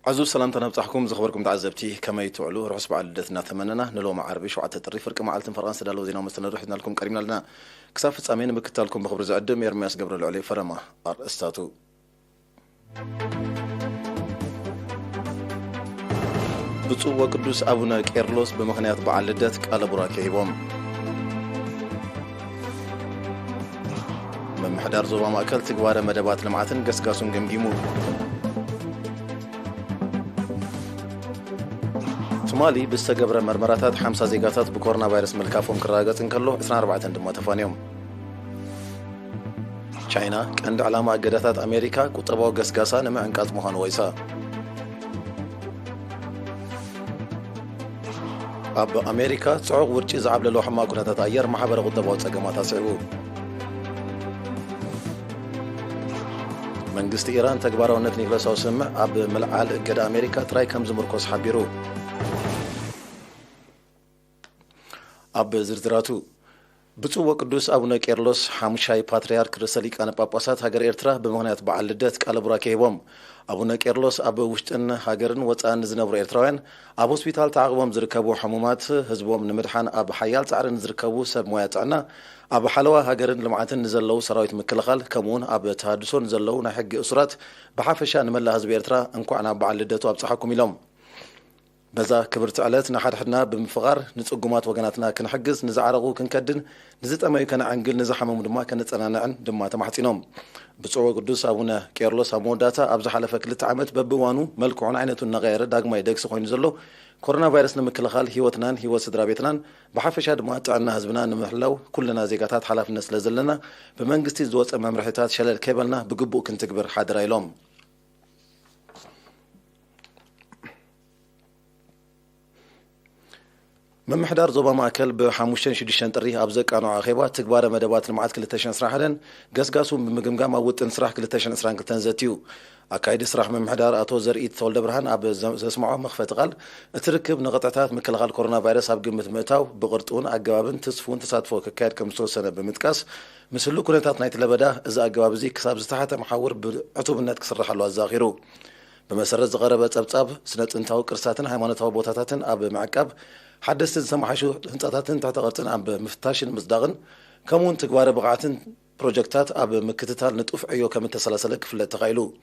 عزو السلام تنبصحكم زخبركم تعزبتي كما يتعلو رحس بعد لدتنا ثمننا نلو مع عربي شو عطت الريف فرق معلتن فرنسا دالو زينا ومستنر رحنا لكم قريبنا لنا كسافة أمين بكتالكم بخبر زعدم يرمياس قبر العلي فرما أرستاتو بصو وقدوس أبونا كيرلوس بمخنيات بعد لدت قال براكي هبوم بمحدار زوبا مأكل تقوار مدبات لمعاتن قسقاسون قمقيمو ሶማሊ ብስተገብረ መርመራታት 50 ዜጋታት በኮሮና ቫይረስ መልካፎም ክራገጽን ከሎ 24 ድማ ተፋንዮም ቻይና ቀንድ ዓላማ አገዳታት አሜሪካ ቁጠባው ገስጋሳ ንምዕንቃጽ መሆኑ ወይሳ ኣብ አሜሪካ ጽዑቕ ውርጪ ዝዓብለሎ ሕማቅ ኩነታት ኣየር ማሕበረ ቁጠባው ጸገማት ኣስዒቡ መንግስቲ ኢራን ተግባራውነት ኒክለሳው ስምዕ ኣብ መልዓል እገዳ አሜሪካ ጥራይ ከም ዝምርኮስ ሓቢሩ أب زرزراتو بصو وقدوس أبونا كيرلوس حامشاي باتريارك رسالي كان باباسات هاجر إرترا بمغنيات بعل لدت كالا براكي هبوم أبونا كيرلوس أبو وشتن هاجرن وطان زنبر إرتراوين أبو سبيتال تعقبهم زركبو حمومات هزبوم نمدحان أب حيال تعرن زركبو سب موياتعنا أب حلوة هاجرن لمعاتن نزلو سراويت مكلخال كمون أب تهادسون نزلو نحق أسرات بحافشا نملا هزب إرترا انكو عنا بعل لدتو أبصحكم يلوم بزا كبرت علات نحد حدنا بمفغار نصقمات وغناتنا كنحجز نزعرقو كنكدن نزطماي كان عنقل نزحمم دما كنصنانعن دما تمحصينوم بصو قدوس ابونا كيرلوس اموداتا ابز حلفه كلت عمت ببوانو ملكون عينتو نغير داغماي دكس خوين زلو كورونا فيروس نمكلخال هيوتنان هيوت سدرا بيتنان بحفشا دما طعنا حزبنا نمحلو كلنا زيغاتات حلفنا سلازلنا بمنغستي زوص ممرحتات شلل كيبلنا بغبو كنتكبر حاضر ايلوم ممحدار زوبا ماكل بحاموشن شديشن طري ابزق قانو اخيبا تكبار مدبات المعات كلتشن سراحدن غسغاسو بمغمغام اوطن سراح كلتشن سران كلتن زتيو اكايد سراح ممحدار اتو زرئيت تولد برهان اب زسمعو مخفت قال تركب نقطعات مكلغال كورونا فيروس اب قمت متاو بقرطون اغبابن تسفون تساتفو ككاد كمسوسنه بمتقاس مسلو كونتات نايت لبدا اذا اغباب زي كساب زتحت محاور بعتوبنات كسرحلو ازاخيرو بمسرز غربه صبصاب سنه انتاو قرساتن هايمانوتاو بوتاتاتن اب معقب حدثت سمحشو هنصاتاتن تعتقرتن اب مفتاشن مصداقن كمون تغوار بقعتن بروجكتات اب مكتتال نطف عيو كمتسلسل كفله تقايلو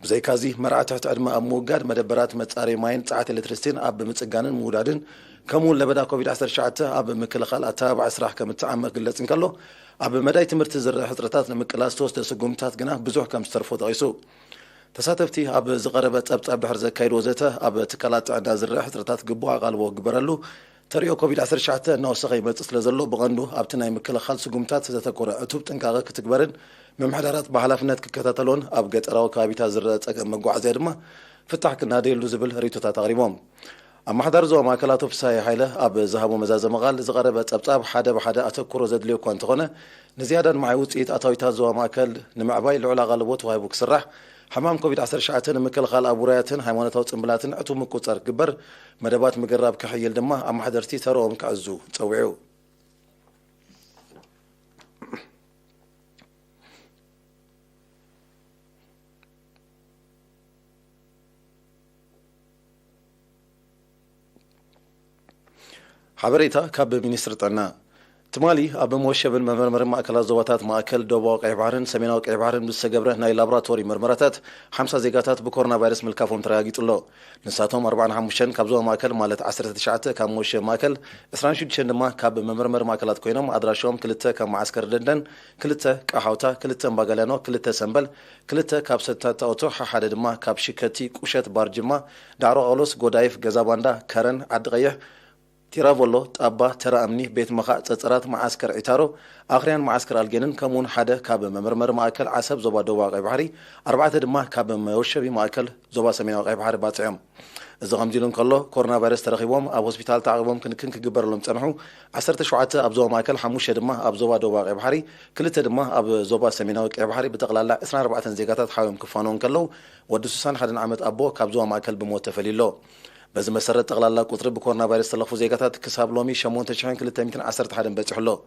بزي كازي مرعى تحت ادما اموغاد مدبرات مصاري ماين صعات الكتريستين اب مصغانن مودادن كمون لبدا كوفيد 19 اب مكلخال اتابع اسراح كمتعمق گلصن كلو اب مداي تمرت زرح حضرتات لمقلاس توست سغومتات غنا بزح كم استرفو تقيسو تساتفتي اب زقربت ابصاب بحر زكايد وزته اب تكلات عدا زرح حضرتات غبو قالبو غبرلو تريو كوفيد 19 نو سخي متصل زلو بغندو ابتناي مكلخال سغومتات زتكوره اتوب طنقاقه كتغبرن ممحدرات بحلافነት ككتاتلون اب ገጠራው ካቢታ ዝረጸ መጓዓዝያ ድማ ፍታሕ ክናደሉ ዝብል ሪቶታት አቅሪቦም አማሕዳር ዞ ማከላቱ ፍሳይ ኃይለ اب زهبو مزازه مقال زقرب ጸብጻብ ሓደ በሓደ አተኩሮ ዘድልዮ እኳ እንተኾነ ንዝያዳን ማይ ውጽኢት አታዊታ ዞ ማከል ንምዕባይ ልዑል አቃልቦት ወሃይቡ ክስራሕ حمام كوفيد 19 مكلخال ابورياتن هايمانوتاو ጽምብላትን ዕቱ ምቁጸር ግበር መደባት ምገራብ ከሕየል ድማ አማሕደርቲ ተሮም ከዕዙ ጸውዒው حبريتا كاب مينستر طنا تمالي اب موشبن ممرمر ماكلات زواتات ماكل دوبو قاي بحرن سميناو قاي بحرن بسغبره ناي لابراتوري مرمراتات 50 زيغاتات بكورونا فيروس ملكافون تراغيطلو نساتهم 45 كابزو ماكل مالت 19 كام موش ماكل 26 دما كاب ممرمر ماكلات كوينم ادراشوم كلته كام معسكر دندن كلته قحاوتا كلته باغالانو كلته سنبل كلته كاب ستات اوتو حد دما كاب شكتي قشت بارجما دارو اولوس غودايف غزاباندا كرن عدقيه تيرافولو طابا ترامني بيت مخا صصرات معسكر عتارو اخريان معسكر الجنن كمون حدا كاب ممرمر ماكل عسب زوبا دوبا قاي بحري اربعه دما كاب موشبي ماكل زوبا سميناو قاي بحري باصيام اذا غمجلون كله كورونا فيروس ترخيبهم اب هوسبيتال تعقبهم كن كغبرلهم صنحو 17 اب زوبا ماكل 5 دما اب زوبا دوبا قاي بحري كلته دما اب زوبا سميناو قاي بحري بتقلالا 24 زيغاتات حاوم كفانون كلو ودسسان حدن عمت ابو كاب زوبا ماكل بموت تفليلو بز مسرت تقلالا قطر بكورونا فيروس تلفو زيغاتات كساب لومي شمون تشحن كل 211 بصحلو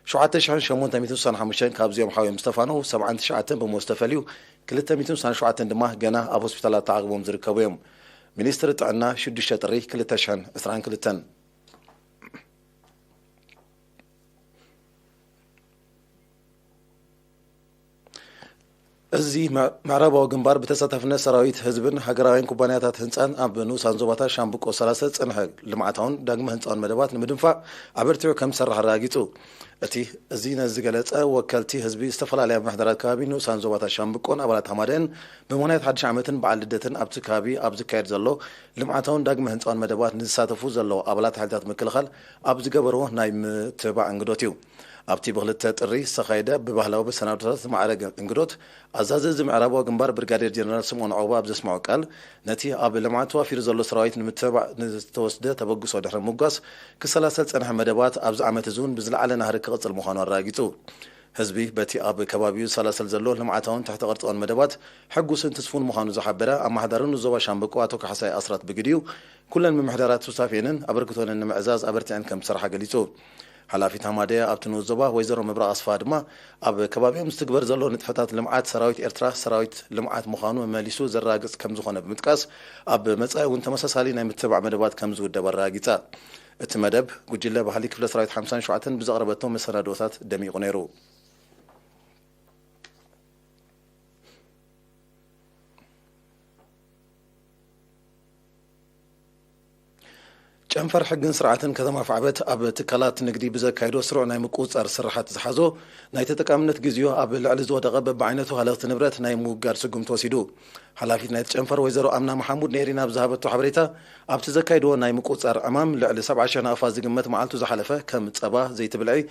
شعات تشحن شمون 255 كابزيوم حاوي مستفانو 79 بمستفليو كل 257 دما غنا اب هوسبيتالات تعقبهم زركبوم ሚኒስትር ጥዕና 6 ጥሪ 2022 እዚ ምዕራባዊ ግንባር ብተሳታፍነት ሰራዊት ህዝብን ሃገራውያን ኩባንያታት ህንፃን ኣብ ንኡሳን ዞባታት ሻምብቆ 30 ጽንሐ ልምዓታውን ዳግመ ህንፃውን መደባት ንምድንፋዕ ኣበርቲዑ ከም ዝሰርሕ ኣረጋጊጹ እቲ እዚ ነዝገለጸ ወከልቲ ህዝቢ ዝተፈላለያ ምሕደራት ከባቢ ንኡሳን ዞባታት ሻምብቆን ኣባላት ሃማደን ብምኽንያት ሓድሽ ዓመትን በዓል ልደትን ኣብቲ ከባቢ ኣብ ዝካየድ ዘሎ ልምዓታውን ዳግመ ህንፃውን መደባት ንዝሳተፉ ዘለዉ ኣባላት ሓይልታት ምክልኻል ኣብ ዝገበርዎ ናይ ምትባዕ እንግዶት እዩ ኣብቲ ብክልተ ጥሪ ዝተኻየደ ብባህላዊ መሰናዶታት ዝማዕረገ እንግዶት ኣዛዚ ምዕራባዊ ግንባር ብርጋዴር ጀነራል ስምዖን ዕቁባ ኣብ ዘስምዖ ቃል ነቲ ኣብ ልምዓት ተዋፊሩ ዘሎ ሰራዊት ንምትባዕ ንዝተወስደ ተበግሶ ድሕሪ ምጓስ ክሰላሰል ፀንሐ መደባት ኣብዚ ዓመት እዚ እውን ብዝለዓለ ናህሪ ክቕፅል ምዃኑ ኣረጋጊጹ ህዝቢ በቲ ኣብ ከባቢኡ ዝሰላሰል ዘሎ ልምዓታውን ትሕቲ ቅርፅን መደባት ሕጉስን ተስፉን ምዃኑ ዝሓበረ ኣመሓዳርን ዞባ ሻምብቆ ኣቶ ካሕሳይ ኣስራት ብግድዩ ኩለን ምምሕዳራት ተሳትፈንን ኣበርክቶንን ንምዕዛዝ ኣበርቲዐን ከም ዝሰርሓ ገሊጹ ሓላፊት ሃማደያ ኣብቲ ንኡስ ዞባ ወይዘሮ ምብራቕ ኣስፋ ድማ ኣብ ከባቢኦም ዝትግበር ዘሎ ንጥፈታት ልምዓት ሰራዊት ኤርትራ ሰራዊት ልምዓት ምዃኑ መሊሱ ዘረጋግጽ ከም ዝኾነ ብምጥቃስ ኣብ መጻኢ እውን ተመሳሳሊ ናይ ምትባዕ መደባት ከም ዝውደብ ኣረጋጊጻ እቲ መደብ ጉጅለ ባህሊ ክፍለ ሰራዊት 57 ብዘቕረበቶም መሰናዶታት ደሚቑ ነይሩ ጨንፈር ሕግን ስርዓትን ከተማ ፋዕበት ኣብ ትካላት ንግዲ ብዘካይዶ ስሩዕ ናይ ምቁፅጻር ስራሓት ዝሓዞ ናይ ተጠቃምነት ግዜኡ ኣብ ልዕሊ ዝወደቐ በብዓይነቱ ሃለኽቲ ንብረት ናይ ምውጋድ ስጉም ተወሲዱ ሓላፊት ናይቲ ጨንፈር ወይዘሮ ኣምና መሓሙድ ነይሪና ብዝሃበቶ ሓበሬታ ኣብቲ ዘካይድዎ ናይ ምቁፅጻር ዕማም ልዕሊ 70 ናቕፋ ዝግመት መዓልቱ ዝሓለፈ ከም ጸባ ዘይቲ ብልዒ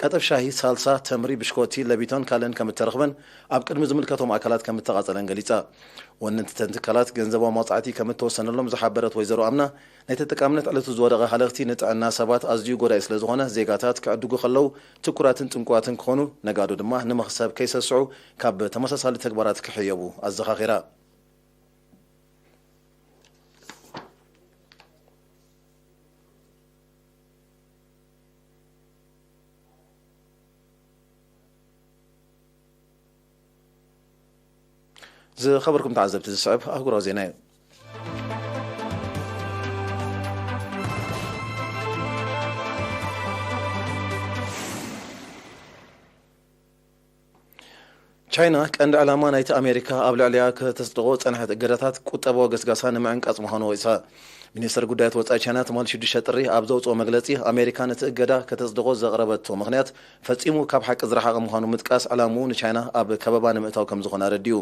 ቀጠፍ ሻሂ ሳልሳ ተምሪ ብሽኮቲ ለቢቶን ካልእን ከም እተረኽበን ኣብ ቅድሚ ዝምልከቶም ኣካላት ከም እተቓጸለን ገሊጻ ወነንቲ ትካላት ገንዘባዊ መውፃዕቲ ከም እተወሰነሎም ዝሓበረት ወይዘሮ ኣምና ናይ ተጠቃምነት ዕለቱ ዝወደቐ ሃለኽቲ ንጥዕና ሰባት ኣዝዩ ጎዳኢ ስለ ዝኾነ ዜጋታት ክዕድጉ ከለዉ ትኩራትን ጥንቁዋትን ክኾኑ ነጋዶ ድማ ንመኽሰብ ከይሰስዑ ካብ ተመሳሳሊ ተግባራት ክሕየቡ ኣዘኻኺራ ዝኸበርኩም ተዓዘብቲ ዝስዕብ ኣህጉራዊ ዜና እዩ ቻይና ቀንዲ ዕላማ ናይቲ ኣሜሪካ ኣብ ልዕሊያ ከተስድቆ ፀንሐት እገዳታት ቁጠባዊ ገስጋሳ ንምዕንቃፅ ምዃኑ ወፂኣ ሚኒስትር ጉዳያት ወፃኢ ቻይና ትማል 6 ጥሪ ኣብ ዘውፅኦ መግለፂ ኣሜሪካ ነቲ እገዳ ከተስድቆ ዘቕረበቶ ምክንያት ፈፂሙ ካብ ሓቂ ዝረሓቐ ምዃኑ ምጥቃስ ዕላምኡ ንቻይና ኣብ ከበባ ንምእታው ከም ዝኾነ ረዲዩ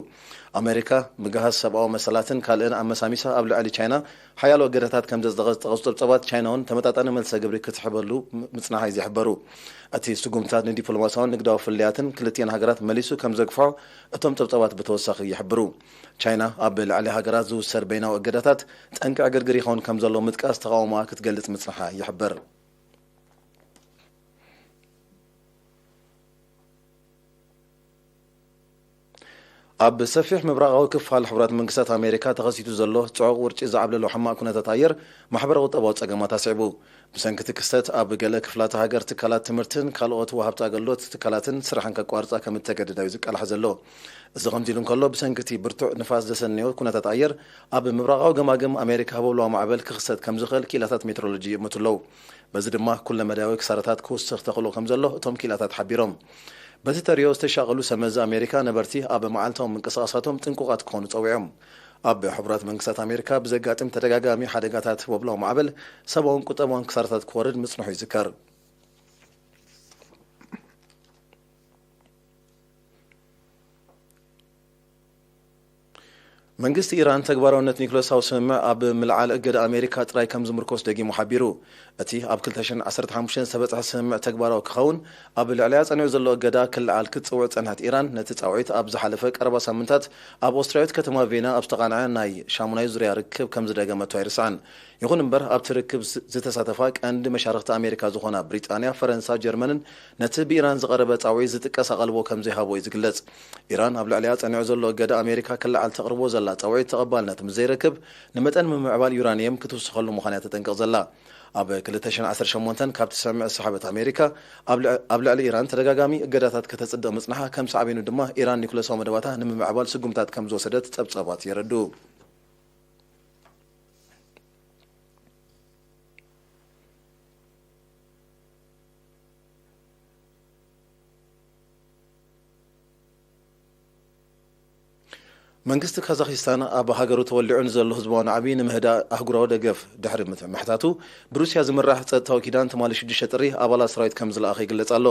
ኣሜሪካ ምግሃዝ ሰብኣዊ መሰላትን ካልእን ኣመሳሚሳ ኣብ ልዕሊ ቻይና ሓያሎ እገዳታት ከም ዘፅደቐ ዝጠቐሱ ፀብፀባት ቻይና እውን ተመጣጣኒ መልሰ ግብሪ ክትሕበሉ ምፅናሓ እዩ ዝሕበሩ እቲ ስጉምታት ንዲፕሎማስያውን ንግዳዊ ፍልያትን ክልቲአን ሃገራት መሊሱ ከም ዘግፍዖ እቶም ፀብፀባት ብተወሳኺ ይሕብሩ ቻይና ኣብ ልዕሊ ሃገራት ዝውሰድ በይናዊ እገዳታት ጠንቂ ዕግርግር ይኸውን ከም ዘሎ ምጥቃስ ተቃውሞኣ ክትገልጽ ምፅናሓ ይሕበር ኣብ ሰፊሕ ምብራቃዊ ክፋል ሕቡራት መንግስታት ኣሜሪካ ተኸሲቱ ዘሎ ጽዑቕ ውርጪ ዝዓብለሎ ሕማቕ ኩነታት ኣየር ማሕበራዊ ቁጠባዊ ፀገማት ኣስዒቡ ብሰንኪ ክስተት ኣብ ገለ ክፍላት ሃገር ትካላት ትምህርትን ካልኦት ወሃብቲ ኣገልግሎት ትካላትን ስራሕን ከቋርፃ ከም እተገደዳዩ ዝቀላሕ ዘሎ እዚ ከምዚ ኢሉ እንከሎ ብሰንኪቲ ብርቱዕ ንፋስ ዘሰንዮ ኩነታት ኣየር ኣብ ምብራቃዊ ገማግም ኣሜሪካ በብላዊ ማዕበል ክኽሰት ከም ዝኽእል ኪላታት ሜትሮሎጂ ይእምቱ ኣለዉ በዚ ድማ ኩለ መዳያዊ ክሳረታት ክውስኽ ተኽእሎ ከም ዘሎ እቶም ኪላታት ሓቢሮም በቲ ተሪዮ ዝተሻቐሉ ሰመዚ ኣሜሪካ ነበርቲ ኣብ መዓልታዊ ምንቅስቓሳቶም ጥንቁቓት ክኾኑ ፀዊዖም ኣብ ሕቡራት መንግስታት ኣሜሪካ ብዘጋጥም ተደጋጋሚ ሓደጋታት ወብላዊ ማዕበል ሰብኣውን ቁጠባውን ክሳረታት ክወርድ ምጽንሑ ይዝከር መንግስቲ ኢራን ተግባራውነት ኒኩለሳዊ ስምምዕ ኣብ ምልዓል እገዳ ኣሜሪካ ጥራይ ከም ዝምርኮስ ደጊሙ ሓቢሩ እቲ ኣብ 2015 ዝተበፅሐ ስምምዕ ተግባራዊ ክኸውን ኣብ ልዕሊያ ፀኒዑ ዘሎ እገዳ ክልዓል ክትፅውዕ ፀንሐት ኢራን ነቲ ፃውዒት ኣብ ዝሓለፈ ቀረባ ሳምንታት ኣብ ኣውስትራልያዊት ከተማ ቬና ኣብ ዝተቃንዐ ናይ ሻሙናይ ዙርያ ርክብ ከም ዝደገመቶ ኣይርስዓን ይኹን እምበር ኣብቲ ርክብ ዝተሳተፋ ቀንዲ መሻርክቲ ኣሜሪካ ዝኾና ብሪጣንያ ፈረንሳ ጀርመንን ነቲ ብኢራን ዝቐረበ ፃውዒት ዝጥቀስ ኣቐልቦ ከም ዘይሃቦ እዩ ዝግለጽ ኢራን ኣብ ልዕሊያ ፀኒዑ ዘሎ እገዳ ኣሜሪካ ክልዓል ተቕርቦ ዘላ ፃውዒት ተቐባልነት ምዘይረክብ ንመጠን ምምዕባል ዩራንየም ክትውስኸሉ ምዃና ተጠንቅቕ ዘላ ኣብ 2018 ካብቲ ስምምዕ ሰሓበት ኣሜሪካ ኣብ ልዕሊ ኢራን ተደጋጋሚ እገዳታት ከተጽድቕ ምጽናሓ ከም ሳዕቤኑ ድማ ኢራን ኒኩለሳዊ መደባታ ንምምዕባል ስጉምታት ከም ዝወሰደት ፀብፀባት የረዱ መንግስቲ ካዛክስታን ኣብ ሃገሩ ተወልዑን ዘሎ ህዝባውን ዓብዪ ንምህዳእ ኣህጉራዊ ደገፍ ድሕሪ ምሕታቱ ብሩስያ ዝምራሕ ፀጥታዊ ኪዳን ትማሊ 6 ጥሪ ኣባላት ሰራዊት ከም ዝለኣኸ ይግለጽ ኣሎ።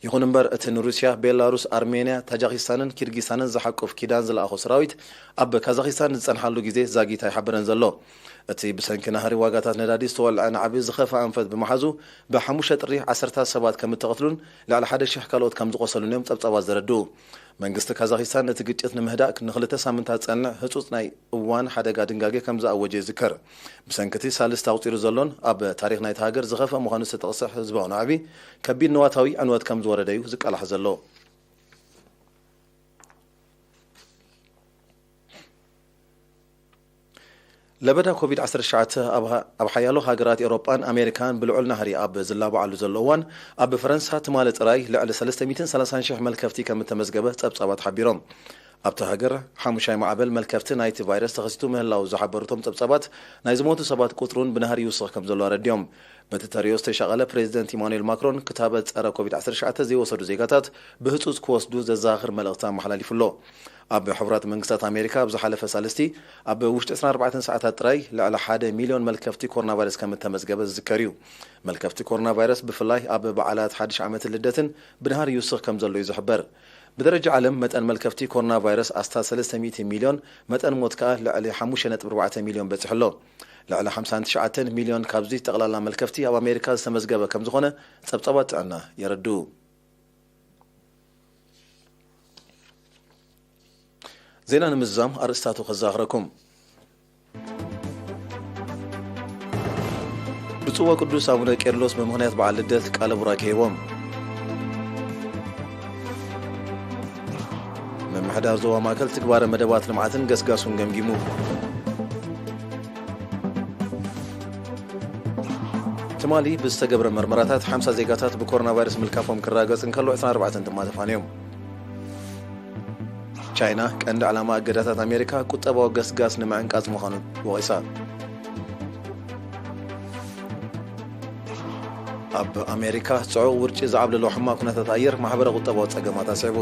ይኹን እምበር እቲ ንሩስያ፣ ቤላሩስ፣ ኣርሜንያ፣ ታጃኪስታንን ኪርጊስታንን ዝሓቁፍ ኪዳን ዝለኣኹ ሰራዊት ኣብ ካዛክስታን ዝጸንሓሉ ግዜ ዛጊታ ይሓብረን ዘሎ። እቲ ብሰንኪ ናህሪ ዋጋታት ነዳዲ ዝተወልዐ ንዓቢ ዝኸፍአ ኣንፈት ብመሓዙ ብ5 ጥሪ 10 ሰባት ከም እተቐትሉን ልዕሊ 1,000 ካልኦት ከም ዝቆሰሉን እዮም ጸብጻባት ዘረድኡ። መንግስቲ ካዛክስታን እቲ ግጭት ንምህዳእ ንኽልተ ሳምንታት ጸንዕ ህጹጽ ናይ እዋን ሓደጋ ድንጋጌ ከም ዝኣወጀ ይዝከር። ብሰንኪ ሳልስቲ ኣውፂሩ ዘሎን ኣብ ታሪክ ናይቲ ሃገር ዝኸፍአ ምዃኑ ዝተጠቕሰ ህዝባዊ ናዕቢ ከቢድ ንዋታዊ ዕንወት ከም ዝወረደ እዩ ዝቀላሕ ዘሎ። ለበዳ ኮቪድ-19 ኣብ ሓያሎ ሃገራት ኤውሮጳን ኣሜሪካን ብልዑል ናህሪ ኣብ ዝላባዓሉ ዘሎ እዋን ኣብ ፈረንሳ ትማሊ ጥራይ ልዕሊ 330,000 መልከፍቲ ከም እተመዝገበ ጸብጻባት ሓቢሮም። ኣብቲ ሃገር 5 ማዕበል መልከፍቲ ናይቲ ቫይረስ ተኸሲቱ ምህላው ዝሓበሩቶም ጸብጻባት ናይ ዝሞቱ ሰባት ቁጥሩን ብናህሪ ይውስኽ ከም ዘሎ ኣረድዮም። በቲ ተሪዮ ዝተሻቐለ ፕሬዚደንት ኢማኑኤል ማክሮን ክታበት ጸረ ኮቪድ-19 ዘይወሰዱ ዜጋታት ብህፁፅ ክወስዱ ዘዘኻኽር መልእኽቲ ኣመሓላሊፉሎ። ኣብ ሕቡራት መንግስታት ኣሜሪካ ኣብ ዝሓለፈ ሳልስቲ ኣብ ውሽጢ 24 ሰዓታት ጥራይ ልዕሊ 1 ሚልዮን መልከፍቲ ኮሮና ቫይረስ ከም እተመዝገበ ዝዝከር እዩ። መልከፍቲ ኮሮና ቫይረስ ብፍላይ ኣብ በዓላት ሓድሽ ዓመትን ልደትን ብናህሪ ይውስኽ ከም ዘሎ እዩ ዝሕበር። ብደረጃ ዓለም መጠን መልከፍቲ ኮሮና ቫይረስ ኣስታት 300 ሚልዮን መጠን ሞት ከዓ ልዕሊ 5.4 ሚልዮን በፂሕ ኣሎ። ልዕሊ 59 ሚልዮን ካብዚ ጠቕላላ መልከፍቲ ኣብ ኣሜሪካ ዝተመዝገበ ከም ዝኾነ ጸብጻባት ጥዕና የረድኡ። ዜና ንምዛም ኣርእስታቱ ከዘኻኽረኩም። ብፁዕ ወቅዱስ ኣቡነ ቄርሎስ ብምኽንያት በዓል ልደት ቃለ ቡራኬ ሂቦም። ምምሕዳር ዞባ ማእከል ትግባረ መደባት ልምዓትን ገስጋሱን ገምጊሙ። ትማሊ ብዝተገብረ መርመራታት 50 ዜጋታት ብኮሮና ቫይረስ ምልካፎም ክራገጽ እንከሎ 24 ድማ ተፋንዮም። ቻይና ቀንዲ ዓላማ እገዳታት ኣሜሪካ ቁጠባዊ ገስጋስ ንምዕንቃጽ ምዃኑ ወቒሳ። ኣብ ኣሜሪካ ጽዑቕ ውርጪ ዝዓብለሎ ሕማቕ ኩነታት ኣየር ማሕበረ ቁጠባዊ ጸገማት ኣስዒቡ።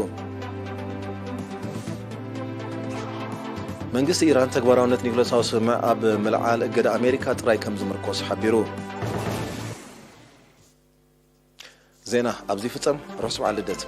መንግስቲ ኢራን ተግባራውነት ኒውክለሳዊ ስምምዕ ኣብ ምልዓል እገዳ ኣሜሪካ ጥራይ ከም ዝምርኮስ ሓቢሩ። ዜና ኣብዚ ፍጸም ርሑስ በዓል ልደት